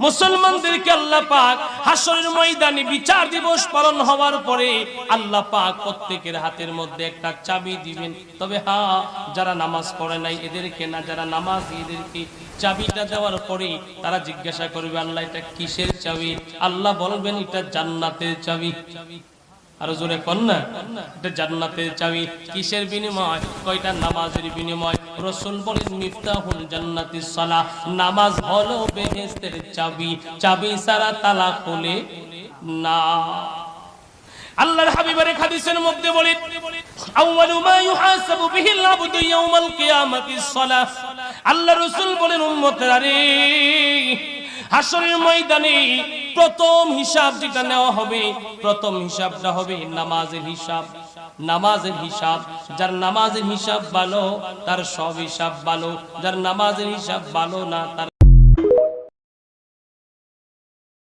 মুসলমানদেরকে আল্লাহ পাক হাসরের ময়দানে বিচার দিবস পালন হওয়ার পরে আল্লাহ পাক প্রত্যেকের হাতের মধ্যে একটা চাবি দিবেন। তবে হ্যাঁ, যারা নামাজ পড়ে নাই এদেরকে না, যারা নামাজ এদেরকে চাবিটা দেওয়ার পরে তারা জিজ্ঞাসা করবে, আল্লাহ এটা কিসের চাবি? আল্লাহ বলবেন এটা জান্নাতের চাবি। আরো জোরে কোন না, এটা জান্নাতের চাবি। কিসের বিনিময়? কয়টা নামাজের বিনিময়। রাসূল বলেন মিফতাহুল জান্নাতিস সালাহ, নামাজ হলো বেহেশতের চাবি, চাবি ছাড়া তালা খোলে না। আল্লাহর হাবিবের হাদিসের মধ্যে বলেন আউয়ালু মা ইউহাসাবু বিহিল আবদু ইয়াউমাল কিয়ামাতিস সালাহ। আল্লাহ রাসূল বলেন উম্মতেরা রে, হাসরের ময়দানে প্রথম হিসাব যেটা নেওয়া হবে, প্রথম হিসাবটা হবে নামাজের হিসাব। নামাজের হিসাব, যার নামাজের হিসাব ভালো তার সব হিসাব ভালো, যার নামাজের হিসাব ভালো না তার